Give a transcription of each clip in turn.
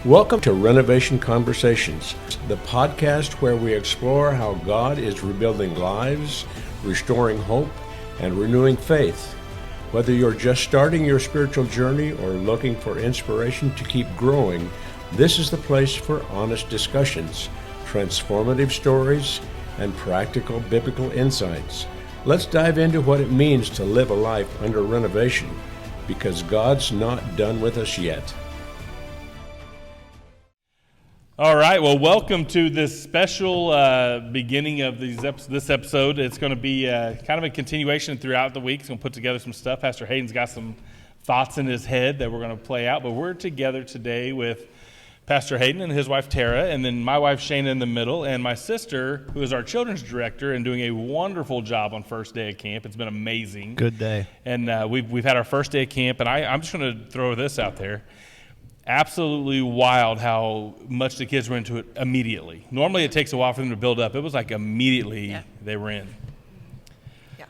Welcome to Renovation Conversations, the podcast where we explore how God is rebuilding lives, restoring hope, and renewing faith. Whether you're just starting your spiritual journey or looking for inspiration to keep growing, this is the place for honest discussions, transformative stories, and practical biblical insights. Let's dive into what it means to live a life under renovation, because God's not done with us yet. All right, well, welcome to this special beginning of this episode. It's going to be kind of a continuation throughout the week. It's going to put together some stuff. Pastor Hayden's got some thoughts in his head that we're going to play out, but we're together today with Pastor Hayden and his wife Tara, and then my wife Shana in the middle, and my sister, who is our children's director and doing a wonderful job on first day of camp. It's been amazing. Good day. And we've had our first day of camp, and I'm just going to throw this out there. Absolutely wild how much the kids were into it immediately. Normally it takes a while for them to build up. It was like immediately they were in. Yeah,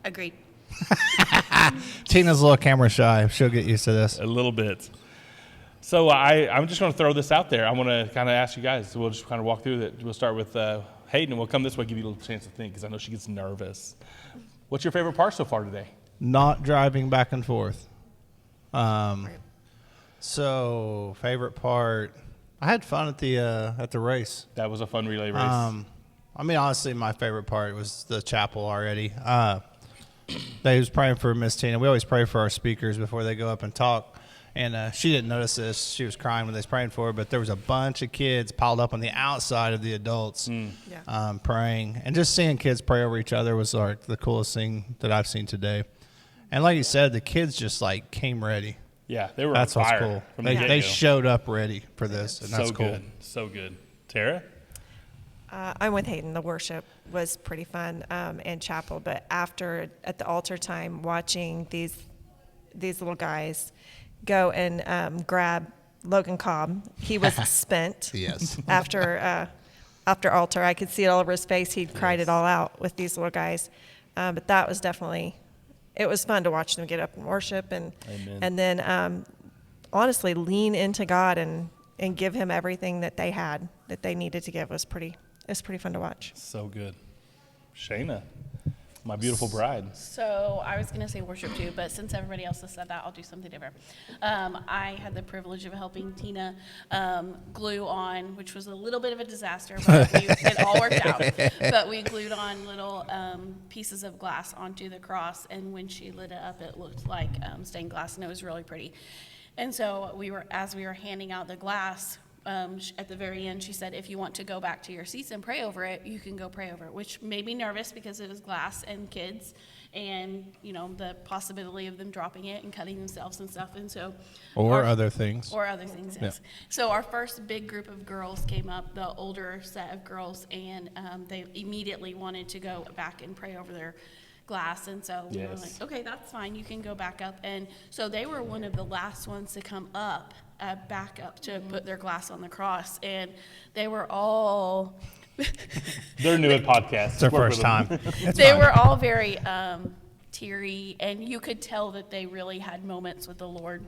agreed. Tina's a little camera shy. She'll get used to this. A little bit. So I'm just going to throw this out there. I want to kind of ask you guys. So we'll just kind of walk through it. We'll start with Hayden, and we'll come this way, give you a little chance to think, because I know she gets nervous. What's your favorite part so far today? Not driving back and forth. So favorite part, I had fun at the race. That was a fun relay race. I mean, honestly, my favorite part was the chapel already. They was praying for Miss Tina. We always pray for our speakers before they go up and talk. And she didn't notice this. She was crying when they was praying for her. But there was a bunch of kids piled up on the outside of the adults praying. And just seeing kids pray over each other was like the coolest thing that I've seen today. And like you said, the kids just like came ready. Yeah, they were That's on fire. what's cool. From They showed up ready for this, and that's so cool. Good. So good. Tara? I'm with Hayden. The worship was pretty fun in chapel, but after at the altar time, watching these little guys go and grab Logan Cobb, he was spent. Yes. After altar, I could see it all over his face. He cried it all out with these little guys, but that was definitely. It was fun to watch them get up and worship and then honestly lean into God and give him everything that they had, that they needed to give. It was pretty fun to watch. So good. Shana, my beautiful bride. So I was going to say worship too, but since everybody else has said that, I'll do something different. I had the privilege of helping Tina glue on, which was a little bit of a disaster, but it all worked out. But we glued on little pieces of glass onto the cross, and when she lit it up, it looked like stained glass, and it was really pretty. And so as we were handing out the glass, at the very end, she said, if you want to go back to your seats and pray over it, you can go pray over it, which made me nervous because it was glass and kids and, the possibility of them dropping it and cutting themselves and stuff. And so, Other things. Yes. Yeah. So our first big group of girls came up, the older set of girls, and they immediately wanted to go back and pray over their glass, and so we were like, okay, that's fine, you can go back up. And so they were one of the last ones to come up, back up to put their glass on the cross, and they were all They're new at podcasts. It's their first time. They were all very teary, and you could tell that they really had moments with the Lord.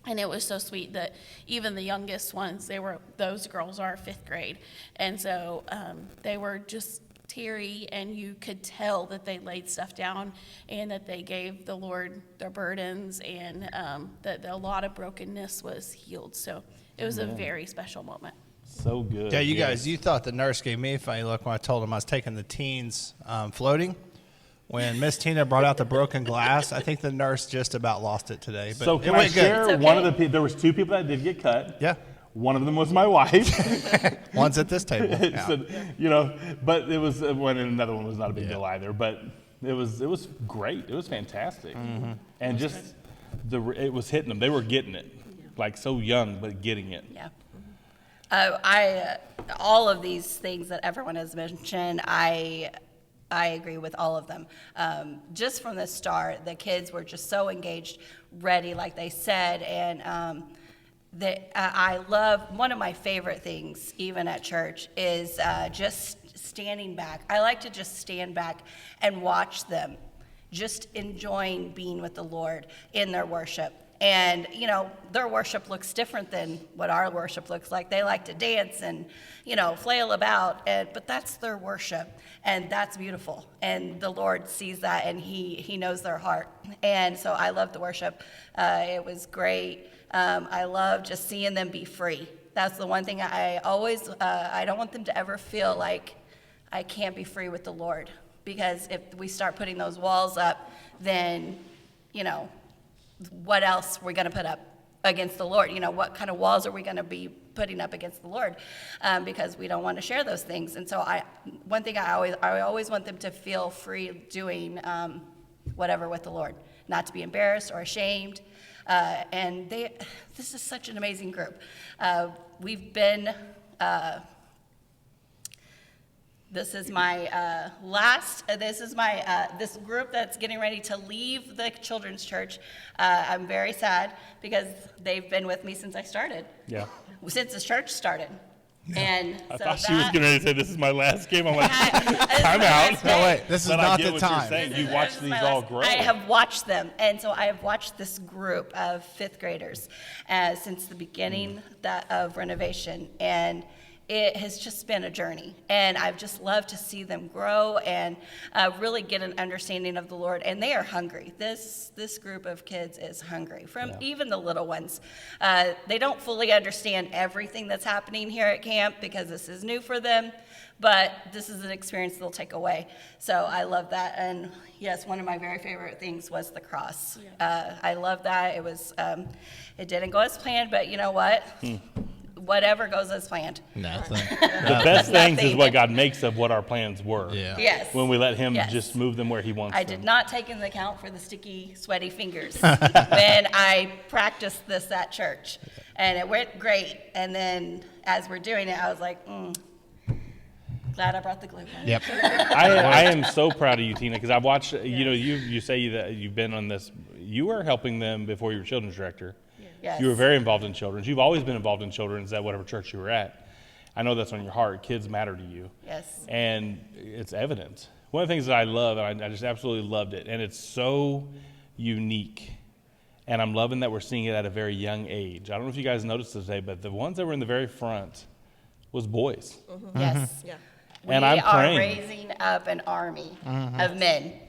And it was so sweet that even the youngest ones, those girls are 5th grade, and so they were just teary, and you could tell that they laid stuff down and that they gave the Lord their burdens, and that a lot of brokenness was healed. So it was a very special moment. So good. Yeah, you guys, you thought the nurse gave me a funny look when I told them I was taking the teens floating. When Miss Tina brought out the broken glass, I think the nurse just about lost it today. But so can I share there was 2 people that did get cut. Yeah. One of them was my wife. One's at this table. Yeah. So, but it was and another one was not a big deal either. But it was great. It was fantastic, and just it was hitting them. They were getting it, like so young, but getting it. Yeah. All of these things that everyone has mentioned, I agree with all of them. Just from the start, the kids were just so engaged, ready, like they said, and. I love, one of my favorite things, even at church, is just standing back. I like to just stand back and watch them, just enjoying being with the Lord in their worship. And, you know, their worship looks different than what our worship looks like. They like to dance and, you know, flail about, but that's their worship, and that's beautiful. And the Lord sees that, and He knows their heart. And so I love the worship. It was great. I love just seeing them be free. That's the one thing I always, I don't want them to ever feel like I can't be free with the Lord. Because if we start putting those walls up, then, you know, what else we're going to put up against the Lord? You know, what kind of walls are we going to be putting up against the Lord? Because we don't want to share those things. And so one thing I always want them to feel free doing whatever with the Lord, not to be embarrassed or ashamed. And this is such an amazing group. We've been. This is my this group that's getting ready to leave the children's church. I'm very sad because they've been with me since I started. Yeah. Since the church started. Yeah. And I so thought she was getting ready to say, this is my last game. I'm like, time out. No, wait, this is But not I get the what time. You're saying. You watch these all grow. I have watched them, and so I have watched this group of fifth graders since the beginning of renovation, and it has just been a journey, and I've just loved to see them grow and really get an understanding of the Lord, and they are hungry. This group of kids is hungry, even the little ones. They don't fully understand everything that's happening here at camp because this is new for them, but this is an experience they'll take away. So I love that, and yes, one of my very favorite things was the cross. I love that. It was, it didn't go as planned, but you know what? Whatever goes as planned. Nothing. The best things is what God makes of what our plans were. Yeah. Yes. When we let Him Yes. just move them where He wants I them. did not take into account for the sticky, sweaty fingers when I practiced this at church. And it went great. And then as we're doing it, I was like, glad I brought the glue gun. Yep. I am so proud of you, Tina, because I've watched, you know, you say that you've been on this, you were helping them before you were children's director. Yes. You were very involved in children's. You've always been involved in children's at whatever church you were at. I know that's on your heart. Kids matter to you. Yes. And it's evident. One of the things that I love, and I just absolutely loved it, and it's so unique. And I'm loving that we're seeing it at a very young age. I don't know if you guys noticed today, but the ones that were in the very front was boys. Mm-hmm. Yes. Yeah. And I'm praying. We are raising up an army of men.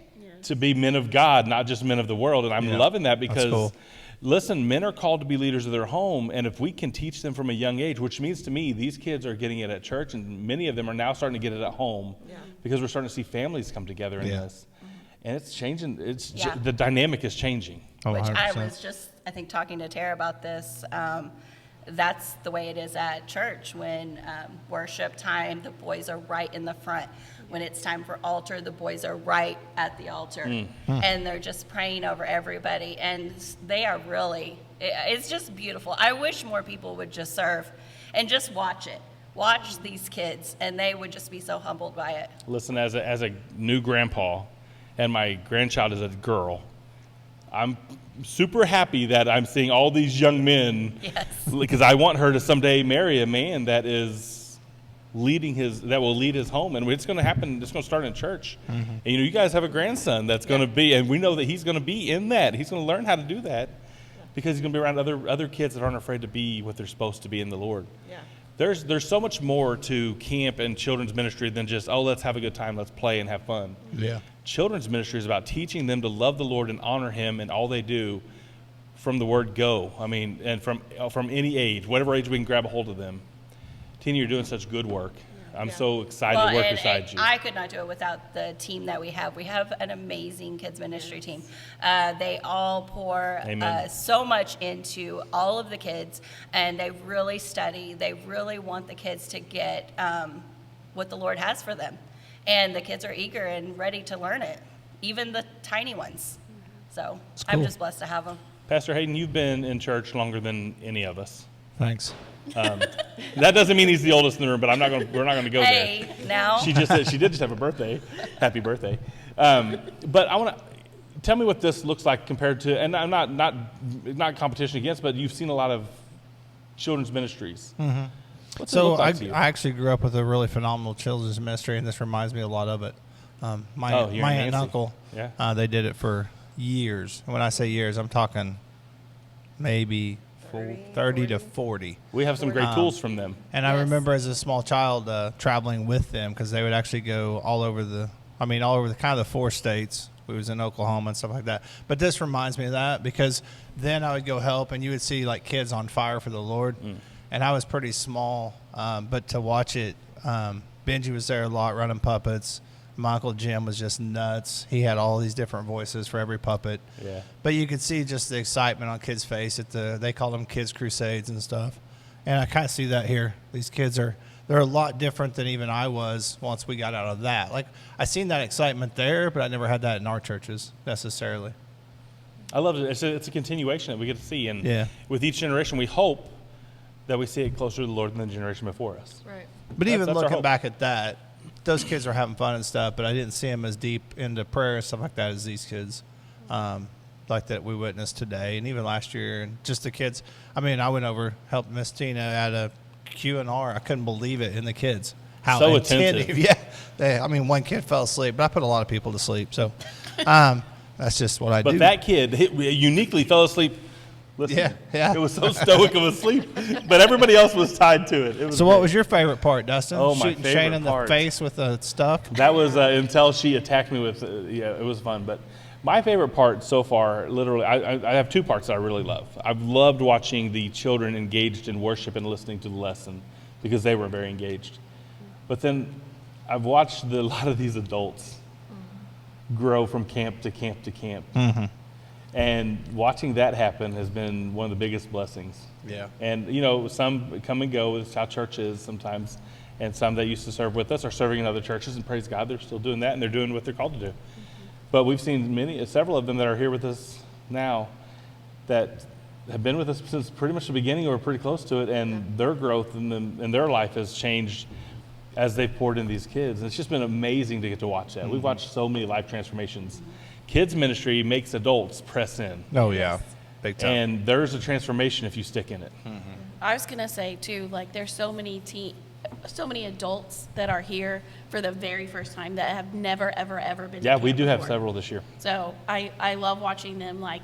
To be men of God, not just men of the world. And I'm loving that because, cool. listen, men are called to be leaders of their home. And if we can teach them from a young age, which means to me, these kids are getting it at church, and many of them are now starting to get it at home because we're starting to see families come together in this. And it's changing. The dynamic is changing. Which I 100%. was just, I think, talking to Tara about this. That's the way it is at church. When worship time, the boys are right in the front. When it's time for altar, the boys are right at the altar. And they're just praying over everybody. And they are really, it's just beautiful. I wish more people would just serve and just watch it. Watch these kids, and they would just be so humbled by it. Listen, as a new grandpa, and my grandchild is a girl, I'm super happy that I'm seeing all these young men. Yes. Because I want her to someday marry a man that is that will lead his home, and it's going to happen. It's going to start in church. And you guys have a grandson that's going to be, and we know that he's going to be in that. He's going to learn how to do that because he's going to be around other kids that aren't afraid to be what they're supposed to be in the Lord. Yeah. There's so much more to camp and children's ministry than just, let's have a good time, let's play and have fun. Yeah. Children's ministry is about teaching them to love the Lord and honor Him in all they do from the word go. I mean, and from any age, whatever age we can grab a hold of them. Tina, you're doing such good work. I'm so excited to work beside you. I could not do it without the team that we have. We have an amazing kids ministry team. They all pour so much into all of the kids, and they really study. They really want the kids to get what the Lord has for them. And the kids are eager and ready to learn it, even the tiny ones. So I'm just blessed to have them. Pastor Hayden, you've been in church longer than any of us. Thanks. That doesn't mean he's the oldest in the room, but we're not going to go there. Hey, now. She did just have a birthday. Happy birthday. But I want to tell me what this looks like compared to, and I'm not competition against, but you've seen a lot of children's ministries. What's it So look like to you? I actually grew up with a really phenomenal children's ministry, and this reminds me a lot of it. My aunt Nancy. and uncle, Yeah. they did it for years. When I say years, I'm talking maybe 30 to 40. We have some great tools from them. And I Yes. remember as a small child traveling with them because they would actually go all over the kind of the 4 states. We was in Oklahoma and stuff like that. But this reminds me of that because then I would go help and you would see like kids on fire for the Lord. And I was pretty small, but to watch it, Benji was there a lot running puppets. My Uncle Jim was just nuts. He had all these different voices for every puppet. Yeah. But you could see just the excitement on kids' face they call them kids crusades and stuff. And I kind of see that here. These kids they're a lot different than even I was once we got out of that. Like I seen that excitement there, but I never had that in our churches necessarily. I love it. It's a continuation that we get to see. And Yeah. with each generation, we hope that we see it closer to the Lord than the generation before us. Right. But even that's our looking hope. back at that, those kids are having fun and stuff, but I didn't see them as deep into prayer and stuff like that as these kids, like that we witnessed today and even last year. And just the kids. I mean, I went over, helped Miss Tina at a Q&R. I couldn't believe it in the kids. How So attentive. Yeah. One kid fell asleep, but I put a lot of people to sleep. So that's just what I do. But that kid uniquely fell asleep. Listen, Yeah. It was so stoic of a sleep, but everybody else was tied to it. So what was your favorite part, Dustin? Oh, my Shooting favorite Shane in part. the face with the stuff? That was until she attacked me with, it was fun. But my favorite part so far, literally, I have 2 parts that I really love. I've loved watching the children engaged in worship and listening to the lesson because they were very engaged. But then I've watched a lot of these adults grow from camp to camp to camp. Mm-hmm. And watching that happen has been one of the biggest blessings. Yeah. And, some come and go. It's how church is sometimes. And some that used to serve with us are serving in other churches, and praise God, they're still doing that, and they're doing what they're called to do. But we've seen several of them that are here with us now that have been with us since pretty much the beginning or pretty close to it, and their growth in their life has changed as they've poured in these kids. And it's just been amazing to get to watch that. We've watched so many life transformations. Kids ministry makes adults press in. Oh, yeah. Big time. And there's a transformation if you stick in it. I was gonna say too, like there's so many adults that are here for the very first time that have never ever been. Yeah, to we camp do have before. several this year. So I love watching them like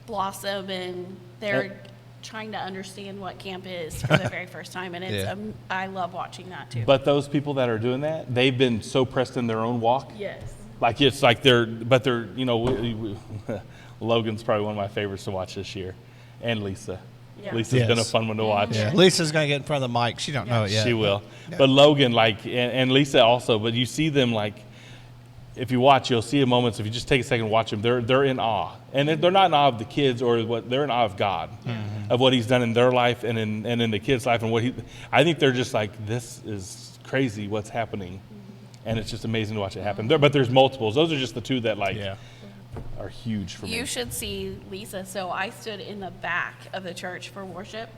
blossom, and they're Yep. trying to understand what camp is for the very first time, and it's Yeah. I love watching that too. But those people that are doing that, they've been so pressed in their own walk. yes. Like it's like they're Logan's probably one of my favorites to watch this year, and Lisa. Yeah. Lisa's been a Yes. fun one to watch. Yeah. Lisa's going to get in front of the mic. She don't know it yet. She will. But Logan, and Lisa also, but you see them if you watch, you'll see moments, if you just take a second to watch them, they're in awe. And they're not in awe of the kids they're in awe of God, of what he's done in their life and in the kids' life. And I think they're just like, this is crazy what's happening. And it's just amazing to watch it happen. But there's multiples. Those are just the 2 that are huge for me. You should see Lisa. So I stood in the back of the church for worship,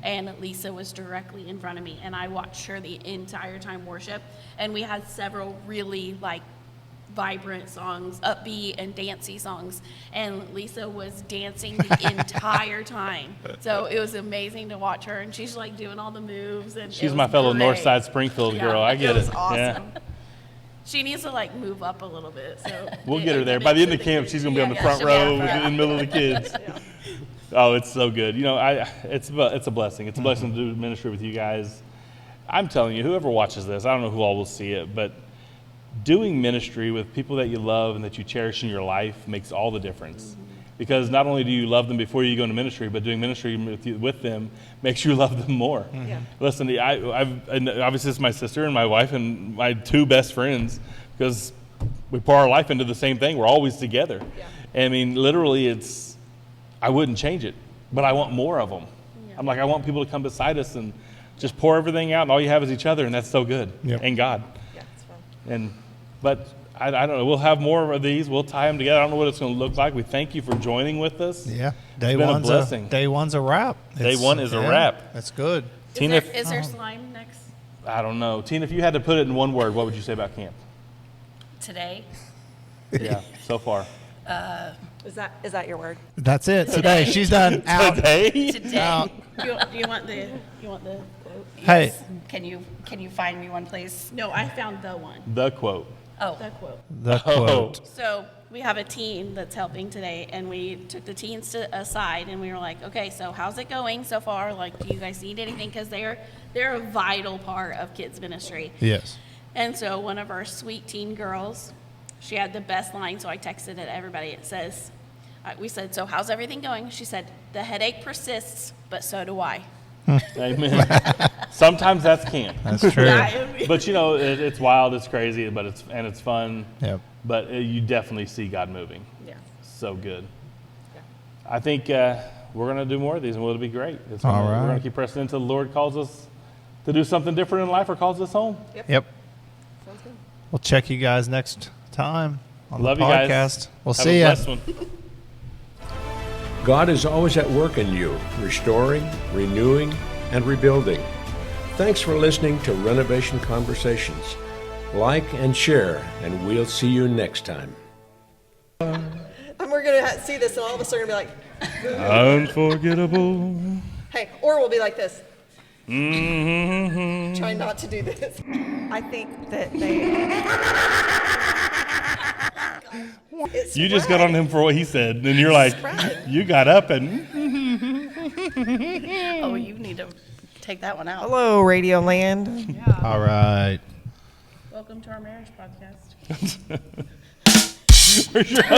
and Lisa was directly in front of me, and I watched her the entire time worship. And we had several really vibrant songs, upbeat and dancey songs, and Lisa was dancing the entire time. So it was amazing to watch her, and she's doing all the moves. And She's it my was fellow great. Northside Springfield girl. I get it. Was it. awesome. Yeah. She needs to move up a little bit. So We'll get her there. By the end of camp, she's going to be on the front she'll be row up front. in the middle of the kids. Oh, it's so good. It's a blessing. It's a blessing to do ministry with you guys. I'm telling you, whoever watches this, I don't know who all will see it, but doing ministry with people that you love and that you cherish in your life makes all the difference. Because not only do you love them before you go into ministry, but doing ministry with them makes you love them more. Yeah. Listen, and obviously it's my sister and my wife and my 2 best friends, because we pour our life into the same thing. We're always together. Yeah. I mean, literally, I wouldn't change it, but I want more of them. Yeah. I'm like, I want people to come beside us and just pour everything out, and all you have is each other, and that's so good. Yep. And God. Yeah, it's fun. But I don't know. We'll have more of these. We'll tie them together. I don't know what it's going to look like. We thank you for joining with us. Yeah. It's been a blessing. Day one's a wrap. Day one is a wrap. That's good. Tina, Is there slime next? I don't know. Tina, if you had to put it in one word, what would you say about camp? Today, Yeah, so far. Is that your word? That's it. Today. She's done. Out. Today? today. Out. Do you want the quote? Hey. Can you find me one, please? No, I found the one. The quote. Oh, The quote. The quote. So we have a teen that's helping today, and we took the teens aside, and we were like, okay, so how's it going so far? Like, do you guys need anything? Because they're a vital part of kids ministry. Yes. And so one of our sweet teen girls, she had the best line, so I texted it to everybody. It says, we said, so how's everything going? She said, the headache persists, but so do I. Amen. Sometimes that's camp. That's true. But it's wild, it's crazy, but it's fun. Yep. But you definitely see God moving. Yeah. So good. Yeah. I think we're going to do more of these, and it'll be great. All right. We're going to keep pressing until the Lord calls us to do something different in life or calls us home. Yep. Sounds good. We'll check you guys next time on Love the you podcast. guys. We'll Have see a ya. blessed one. God is always at work in you, restoring, renewing, and rebuilding. Thanks for listening to Renovation Conversations. Like and share, and we'll see you next time. And we're going to see this, and all of us are going to be like, Unforgettable. hey, or we'll be like this. Mm-hmm. Try not to do this. I think that they. It's You just got spread. on him for what he said, and you're like, Spread. you got up and. oh, you need to take that one out. Hello, Radio Land. All right. Welcome to our marriage podcast. Where's your husband?